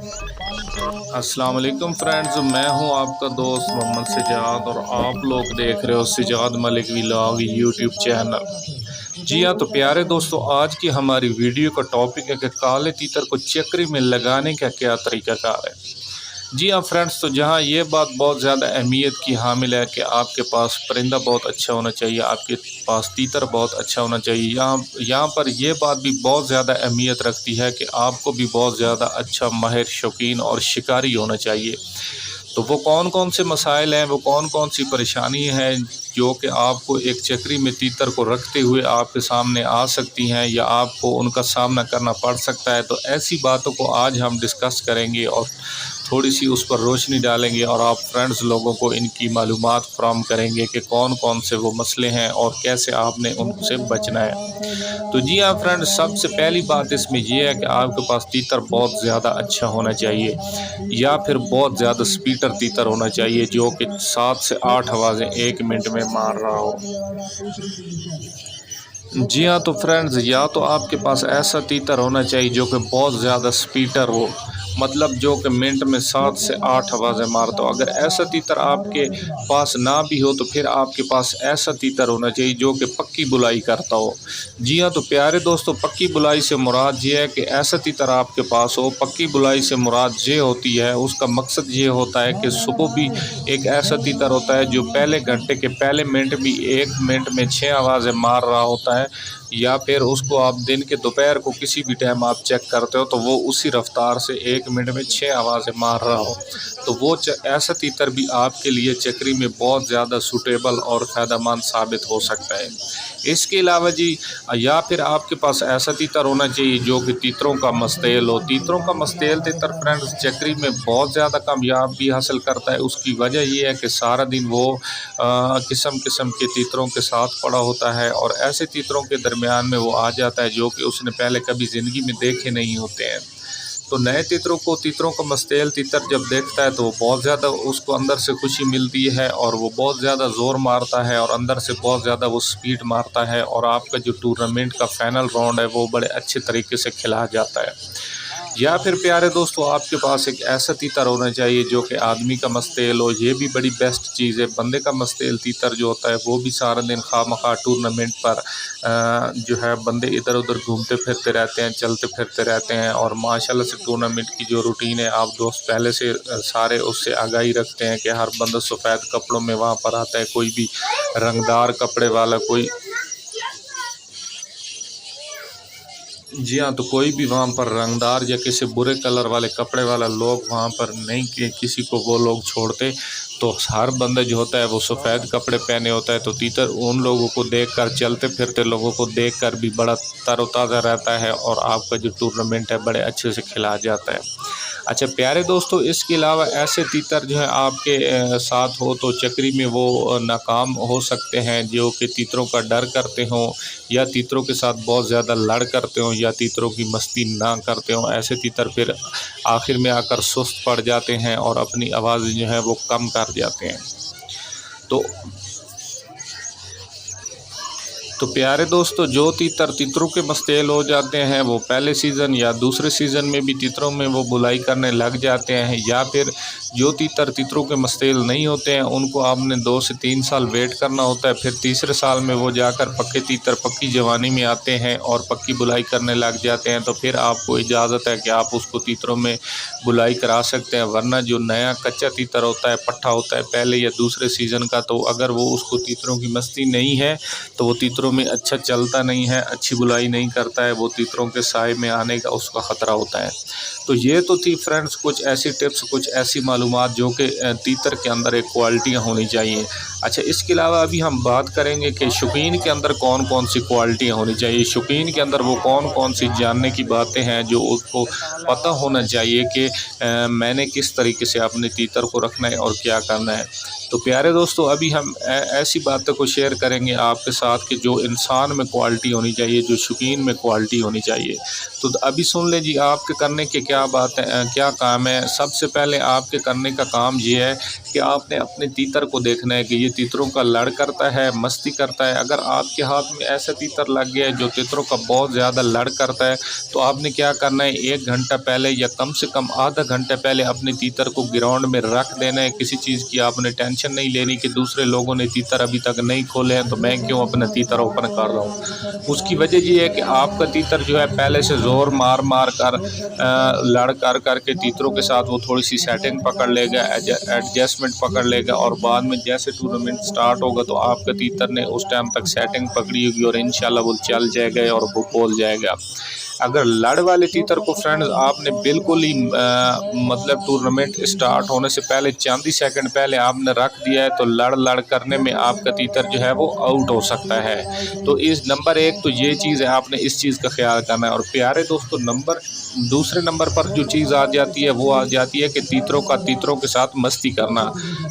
अस्सलाम वालेकुम फ्रेंड्स, मैं हूं आपका दोस्त मोहम्मद सिजाद और आप लोग देख रहे हो Sijad Malik vlog YouTube channel. जी हाँ, तो प्यारे दोस्तों, आज की हमारी वीडियो का टॉपिक है कि काले तीतर को चक्री में लगाने का क्या तरीक़ाकार है। जी हाँ फ्रेंड्स, तो जहाँ ये बात बहुत ज़्यादा अहमियत की हामिल है कि आपके पास परिंदा बहुत अच्छा होना चाहिए, आपके पास तीतर बहुत अच्छा होना चाहिए। यहाँ पर ये बात भी बहुत ज़्यादा अहमियत रखती है कि आपको भी बहुत ज़्यादा अच्छा माहिर, शौकीन और शिकारी होना चाहिए। तो वो कौन कौन से मसाइल हैं, वो कौन कौन सी परेशानी हैं जो कि आपको एक चक्री में तीतर को रखते हुए आपके सामने आ सकती हैं या आपको उनका सामना करना पड़ सकता है। तो ऐसी बातों को आज हम डिस्कस करेंगे और थोड़ी सी उस पर रोशनी डालेंगे और आप फ्रेंड्स लोगों को इनकी मालूमात फराहम करेंगे कि कौन कौन से वो मसले हैं और कैसे आपने उनसे बचना है। तो जी हाँ फ्रेंड्स, सबसे पहली बात इसमें यह है कि आपके पास तीतर बहुत ज़्यादा अच्छा होना चाहिए या फिर बहुत ज़्यादा स्पीटर तीतर होना चाहिए जो कि 7 से 8 आवाज़ें 1 मिनट में मार रहा हो। जी हाँ, तो फ्रेंड्स, या तो आपके पास ऐसा तीतर होना चाहिए जो कि बहुत ज़्यादा स्पीटर हो, मतलब जो कि मिनट में 7 से 8 आवाज़ें मारता हो। अगर ऐसा तीतर आपके पास ना भी हो तो फिर आपके पास ऐसा तीतर होना चाहिए जो कि पक्की बुलाई करता हो। जी हाँ, तो प्यारे दोस्तों, पक्की बुलाई से मुराद ये है कि ऐसा तीतर आपके पास हो। पक्की बुलाई से मुराद ये होती है, उसका मकसद ये होता है कि सुबह भी एक ऐसा तीतर होता है जो पहले घंटे के पहले मिनट भी 1 मिनट में 6 आवाज़ें मार रहा होता है, या फिर उसको आप दिन के दोपहर को किसी भी टाइम आप चेक करते हो तो वो उसी रफ्तार से 1 मिनट में 6 आवाज़ें मार रहा हो। तो वो ऐसा तीतर भी आपके लिए चक्री में बहुत ज़्यादा सूटेबल और फ़ायदेमंद साबित हो सकता है। इसके अलावा जी, या फिर आपके पास ऐसा तीतर होना चाहिए जो कि तीतरों का मस्तेल हो। तीतरों का मस्तेल तीतर फ्रेंड्स चक्री में बहुत ज़्यादा कामयाबी हासिल करता है। उसकी वजह ये है कि सारा दिन वो किस्म किस्म के तीतरों के साथ पड़ा होता है और ऐसे तीतरों के दरमियान में वो आ जाता है जो कि उसने पहले कभी ज़िंदगी में देखे नहीं होते हैं। तो नए तीतरों का मस्तेल तीतर जब देखता है तो वो बहुत ज़्यादा उसको अंदर से खुशी मिलती है और वो बहुत ज़्यादा ज़ोर मारता है और अंदर से बहुत ज़्यादा वो स्पीड मारता है और आपका जो टूर्नामेंट का फाइनल राउंड है वो बड़े अच्छे तरीके से खिला जाता है। या फिर प्यारे दोस्तों, आपके पास एक ऐसा तीतर होना चाहिए जो कि आदमी का मस्तेल हो। ये भी बड़ी बेस्ट चीज़ है। बंदे का मस्तेल तीतर जो होता है वो भी सारा दिन खामखा टूर्नामेंट पर जो है बंदे इधर उधर घूमते फिरते रहते हैं, चलते फिरते रहते हैं और माशाल्लाह से टूर्नामेंट की जो रूटीन है आप दोस्त पहले से सारे उससे आगाही रखते हैं कि हर बंदा सफ़ेद कपड़ों में वहाँ पर आता है, कोई भी रंगदार कपड़े वाला कोई। जी हाँ, तो कोई भी वहाँ पर रंगदार या किसी बुरे कलर वाले कपड़े वाला लोग वहाँ पर नहीं कि किसी को वो लोग छोड़ते। तो हर बंदा जो होता है वो सफ़ेद कपड़े पहने होता है। तो तीतर उन लोगों को देखकर, चलते फिरते लोगों को देखकर भी बड़ा तरोताज़ा रहता है और आपका जो टूर्नामेंट है बड़े अच्छे से खिला जाता है। अच्छा प्यारे दोस्तों, इसके अलावा ऐसे तीतर जो है आपके साथ हो तो चक्री में वो नाकाम हो सकते हैं जो कि तीतरों का डर करते हों या तीतरों के साथ बहुत ज़्यादा लड़ करते हों या तीतरों की मस्ती ना करते हों। ऐसे तीतर फिर आखिर में आकर सुस्त पड़ जाते हैं और अपनी आवाज़ जो है वो कम कर जाते हैं। तो तो प्यारे दोस्तों, जो तीतर तीतरों के मस्तेल हो जाते हैं वो पहले सीज़न या दूसरे सीज़न में भी तीतरों में वो बुलाई करने लग जाते हैं, या फिर जो तीतर तीतरों के मस्तेल नहीं होते हैं उनको आपने 2 से 3 साल वेट करना होता है। फिर तीसरे साल में वो जाकर पक्के तीतर पक्की जवानी में आते हैं और पक्की बुलाई करने लग जाते हैं। तो फिर आपको इजाज़त है कि आप उसको तीतरों में बुलाई करा सकते हैं। वरना जो नया कच्चा तीतर होता है, पट्ठा होता है पहले या दूसरे सीज़न का, तो अगर वो उसको तीतरों की मस्ती नहीं है तो वो तीतरों में अच्छा चलता नहीं है, अच्छी बुलाई नहीं करता है, वो तीतरों के साए में आने का उसका ख़तरा होता है। तो ये तो थी फ्रेंड्स कुछ ऐसी टिप्स, कुछ ऐसी मालूमात जो कि तीतर के अंदर एक क्वालिटियाँ होनी चाहिए। अच्छा, इसके अलावा अभी हम बात करेंगे कि शौकीन के अंदर कौन कौन सी क्वालिटियाँ होनी चाहिए। शौकीन के अंदर वो कौन कौन सी जानने की बातें हैं जो उसको पता होना चाहिए कि मैंने किस तरीके से अपने तीतर को रखना है और क्या करना है। तो प्यारे दोस्तों, अभी हम ऐसी बातों को शेयर करेंगे आपके साथ कि जो इंसान में क्वालिटी होनी चाहिए, जो शौकीन में क्वालिटी होनी चाहिए। तो अभी सुन लें जी, आपके करने के क्या बात है, क्या काम है। सबसे पहले आपके करने का काम ये है कि आपने अपने तीतर को देखना है कि ये तीतरों का लड़ करता है, मस्ती करता है। अगर आपके हाथ में ऐसा तीतर लग गया है जो तीतरों का बहुत ज़्यादा लड़ करता है, तो आपने क्या करना है, 1 घंटा पहले या कम से कम आधा घंटा पहले अपने तीतर को ग्राउंड में रख देना है। किसी चीज़ की आपने टेंशन नहीं लेनी कि दूसरे लोगों ने तीतर अभी तक नहीं खोले हैं तो मैं क्यों अपना तीतर ओपन कर रहा हूँ। उसकी वजह ये है कि आपका तीतर जो है पहले से ज़ोर मार मार कर लड़ कर करके तीतरों के साथ वो थोड़ी सी सेटिंग पकड़ लेगा, एडजस्टमेंट पकड़ लेगा, और बाद में जैसे टूर्नामेंट स्टार्ट होगा तो आपका तीतर ने उस टाइम तक सेटिंग पकड़ी होगी और इंशाल्लाह वो चल जाएगा और वो बोल जाएगा। अगर लड़ वाले तीतर को फ्रेंड्स आपने बिल्कुल ही मतलब टूर्नामेंट स्टार्ट होने से पहले चंद ही सेकंड पहले आपने रख दिया है तो लड़ लड़ करने में आपका तीतर जो है वो आउट हो सकता है। तो इस नंबर 1 तो ये चीज़ है, आपने इस चीज़ का ख्याल करना है। और प्यारे दोस्तों, दूसरे नंबर पर जो चीज़ आ जाती है वो आ जाती है कि तीतरों के साथ मस्ती करना।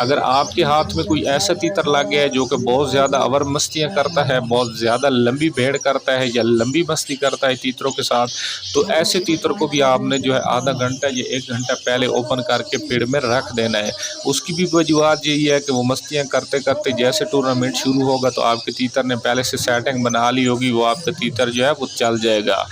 अगर आपके हाथ में कोई ऐसा तीतर लग गया है जो कि बहुत ज़्यादा अवर मस्तियाँ करता है, बहुत ज़्यादा लंबी भेड़ करता है या लंबी मस्ती करता है तीतरों के साथ, तो ऐसे तीतर को भी आपने जो है आधा घंटा या 1 घंटा पहले ओपन करके पेड़ में रख देना है। उसकी भी वजूहत यही है कि वो मस्तियाँ करते करते जैसे टूर्नामेंट शुरू होगा तो आपके तीतर ने पहले से सेटिंग बना ली होगी, वो आपका तीतर जो है वो चल जाएगा।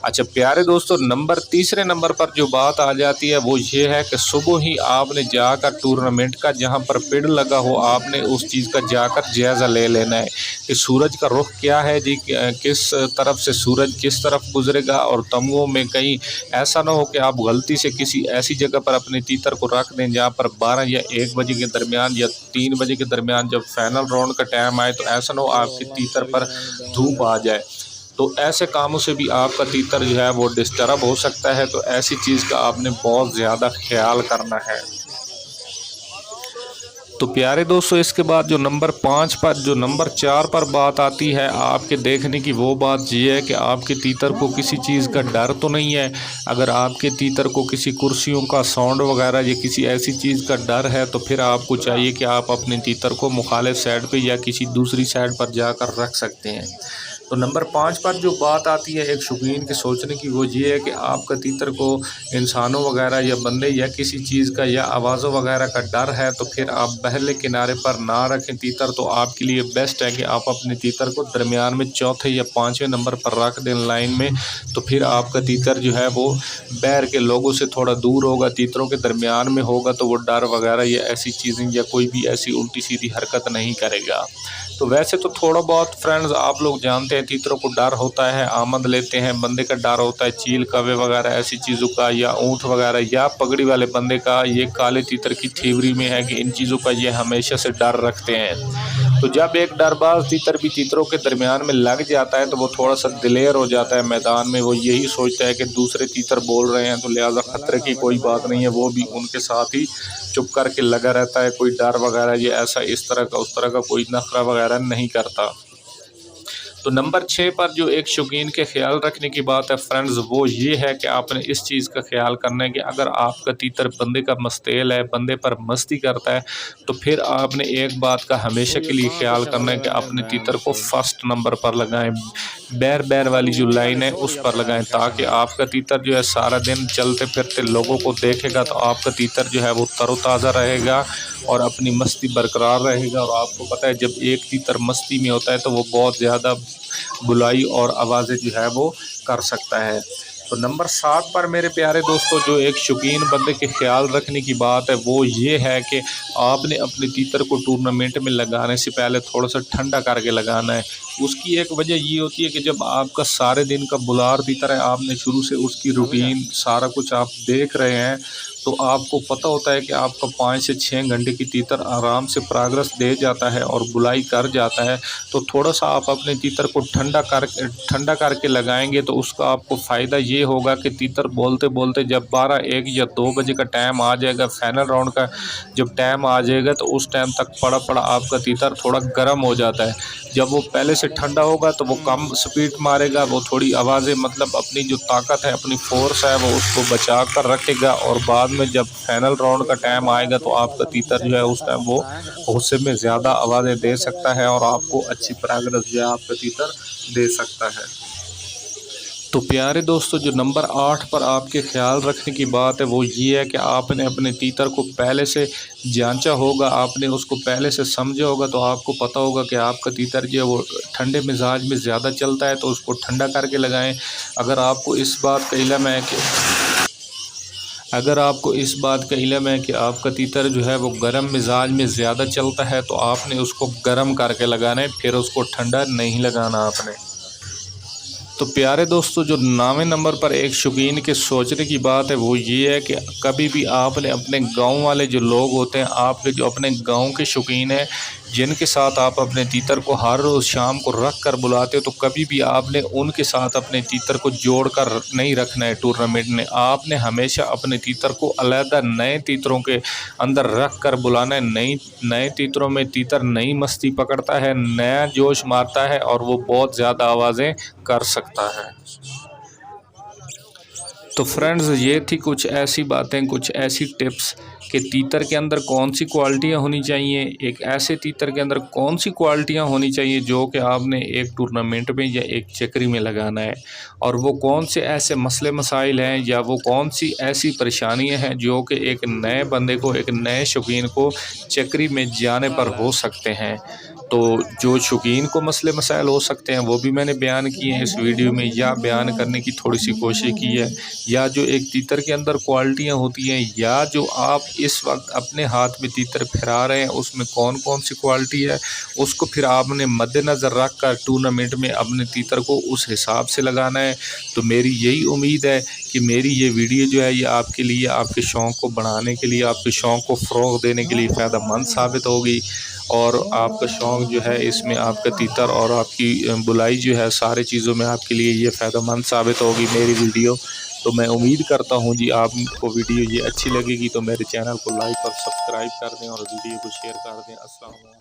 अच्छा प्यारे दोस्तों, तीसरे नंबर पर जो बात आ जाती है वो ये है कि सुबह ही आपने जाकर टूर्नामेंट का जहां पर पेड़ लगा हो आपने उस चीज़ का जाकर जायज़ा ले लेना है कि सूरज का रुख क्या है जी, किस तरफ से सूरज किस तरफ गुजरेगा, और तमुओं में कहीं ऐसा ना हो कि आप गलती से किसी ऐसी जगह पर अपने तीतर को रख दें जहाँ पर 12 या 1 बजे के दरमियान या 3 बजे के दरमियान जब फाइनल राउंड का टाइम आए तो ऐसा ना हो आपके तीतर पर धूप आ जाए। तो ऐसे कामों से भी आपका तीतर जो है वो डिस्टर्ब हो सकता है। तो ऐसी चीज़ का आपने बहुत ज़्यादा ख्याल करना है। तो प्यारे दोस्तों, इसके बाद जो नंबर 4 पर बात आती है आपके देखने की, वो बात ये है कि आपके तीतर को किसी चीज़ का डर तो नहीं है। अगर आपके तीतर को किसी कुर्सियों का साउंड वगैरह या किसी ऐसी चीज़ का डर है तो फिर आपको चाहिए कि आप अपने तीतर को मुखालिफ साइड पे या किसी दूसरी साइड पर जाकर रख सकते हैं। तो नंबर 5 पर जो बात आती है एक शौकीन के सोचने की, वो ये है कि आपका तीतर को इंसानों वगैरह या बंदे या किसी चीज़ का या आवाज़ों वगैरह का डर है तो फिर आप बहले किनारे पर ना रखें तीतर। तो आपके लिए बेस्ट है कि आप अपने तीतर को दरमियान में चौथे या 5वें नंबर पर रख दें लाइन में। तो फिर आपका तीतर जो है वो बैर के लोगों से थोड़ा दूर होगा, तीतरों के दरमियान में होगा, तो वो डर वगैरह या ऐसी चीज़ें या कोई भी ऐसी उल्टी सीधी हरकत नहीं करेगा। तो वैसे तो थोड़ा बहुत फ्रेंड्स आप लोग जानते हैं तीतरों को डर होता है, आमद लेते हैं, बंदे का डर होता है चील कौवे वगैरह ऐसी चीज़ों का, या ऊँट वगैरह या पगड़ी वाले बंदे का। ये काले तीतर की थ्योरी में है कि इन चीज़ों का ये हमेशा से डर रखते हैं। तो जब एक डरबाज तीतर भी तीतरों के दरमियान में लग जाता है तो वो थोड़ा सा दिलेर हो जाता है मैदान में। वो यही सोचता है कि दूसरे तीतर बोल रहे हैं तो लिहाजा ख़तरे की कोई बात नहीं है, वो भी उनके साथ ही चुप करके लगा रहता है। कोई डर वगैरह ये ऐसा इस तरह का उस तरह का कोई नखरा वगैरह नहीं करता। तो नंबर 6 पर जो एक शौकीन के ख्याल रखने की बात है फ्रेंड्स, वो ये है कि आपने इस चीज़ का ख्याल करना है कि अगर आपका तीतर बंदे का मस्तेल है, बंदे पर मस्ती करता है, तो फिर आपने एक बात का हमेशा के लिए ख्याल करना है कि अपने तीतर को फर्स्ट नंबर पर लगाएं। बैर वाली जो लाइन है उस पर लगाएं, ताकि आपका तीतर जो है सारा दिन चलते फिरते लोगों को देखेगा तो आपका तीतर जो है वो तरोताज़ा रहेगा और अपनी मस्ती बरकरार रहेगा। और आपको पता है जब एक तीतर मस्ती में होता है तो वो बहुत ज़्यादा बुलाई और आवाज़ें जो है वो कर सकता है। तो नंबर 7 पर मेरे प्यारे दोस्तों जो एक शौकीन बंदे के ख्याल रखने की बात है वो ये है कि आपने अपने तीतर को टूर्नामेंट में लगाने से पहले थोड़ा सा ठंडा करके लगाना है। उसकी एक वजह ये होती है कि जब आपका सारे दिन का बुलार तीतर है, आपने शुरू से उसकी रूटीन सारा कुछ आप देख रहे हैं, तो आपको पता होता है कि आपका 5 से 6 घंटे की तीतर आराम से प्रोग्रेस दे जाता है और बुलाई कर जाता है। तो थोड़ा सा आप अपने तीतर को ठंडा करके लगाएंगे तो उसका आपको फ़ायदा ये होगा कि तीतर बोलते बोलते जब 12, 1 या 2 बजे का टाइम आ जाएगा, फाइनल राउंड का जब टाइम आ जाएगा, तो उस टाइम तक पड़ा आपका तीतर थोड़ा गर्म हो जाता है। जब वो पहले से ठंडा होगा तो वो कम स्पीड मारेगा, वो थोड़ी आवाज़ें मतलब अपनी जो ताकत है, अपनी फोर्स है, वो उसको बचा कर रखेगा। और बाद में जब फाइनल राउंड का टाइम आएगा तो आपका तीतर जो है उस टाइम वो गुस्से में ज़्यादा आवाज़ें दे सकता है और आपको अच्छी प्रोग्रेस जो है आपका तीतर दे सकता है। तो प्यारे दोस्तों, जो नंबर 8 पर आपके ख्याल रखने की बात है वो ये है कि आपने अपने तीतर को पहले से जांचा होगा, आपने उसको पहले से समझा होगा। तो आपको पता होगा कि आपका तीतर जो है वो ठंडे मिजाज में ज़्यादा चलता है, तो उसको ठंडा करके लगाएं। अगर आपको इस बात का इल्म है कि आपका तीतर जो है वो गर्म मिजाज में ज़्यादा चलता है, तो आपने उसको गर्म करके लगाना है, फिर उसको ठंडा नहीं लगाना आपने। तो प्यारे दोस्तों, जो 9वें नंबर पर एक शौकीन के सोचने की बात है वो ये है कि कभी भी आपने अपने गांव वाले जो लोग होते हैं, आपके जो अपने गांव के शौकीन हैं, जिनके साथ आप अपने तीतर को हर रोज़ शाम को रख कर बुलाते हो, तो कभी भी आपने उनके साथ अपने तीतर को जोड़ कर नहीं रखना है टूर्नामेंट में। आपने हमेशा अपने तीतर को अलहदा नए तीतरों के अंदर रख कर बुलाना है। नए तीतरों में तीतर नई मस्ती पकड़ता है, नया जोश मारता है और वो बहुत ज़्यादा आवाज़ें कर सकता है। तो फ्रेंड्स, ये थी कुछ ऐसी बातें, कुछ ऐसी टिप्स कि तीतर के अंदर कौन सी क्वालिटियाँ होनी चाहिए, एक ऐसे तीतर के अंदर कौन सी क्वालिटियाँ होनी चाहिए जो कि आपने एक टूर्नामेंट में या एक चक्री में लगाना है, और वो कौन से ऐसे मसले मसाइल हैं या वो कौन सी ऐसी परेशानियाँ हैं जो कि एक नए बंदे को, एक नए शौकीन को चक्री में जाने पर हो सकते हैं। तो जो शौकीन को मसले मसाइल हो सकते हैं वो भी मैंने बयान किए हैं इस वीडियो में, या बयान करने की थोड़ी सी कोशिश की है। या जो एक तीतर के अंदर क्वालिटियाँ होती हैं, या जो आप इस वक्त अपने हाथ में तीतर फिरा रहे हैं उसमें कौन कौन सी क्वालिटी है, उसको फिर आपने मद्देनज़र रख कर टूर्नामेंट में अपने तीतर को उस हिसाब से लगाना है। तो मेरी यही उम्मीद है कि मेरी ये वीडियो जो है ये आपके लिए, आपके शौक़ को बढ़ाने के लिए, आपके शौक़ को फ़रोग़ देने के लिए फ़ायदेमंद साबित होगी। और आपका शौक़ जो है इसमें आपका तीतर और आपकी बुलाई जो है, सारी चीज़ों में आपके लिए ये फ़ायदेमंद साबित होगी मेरी वीडियो। तो मैं उम्मीद करता हूँ जी आपको वीडियो ये अच्छी लगेगी, तो मेरे चैनल को लाइक और सब्सक्राइब कर दें और वीडियो को शेयर कर दें। अस्सलाम वालेकुम।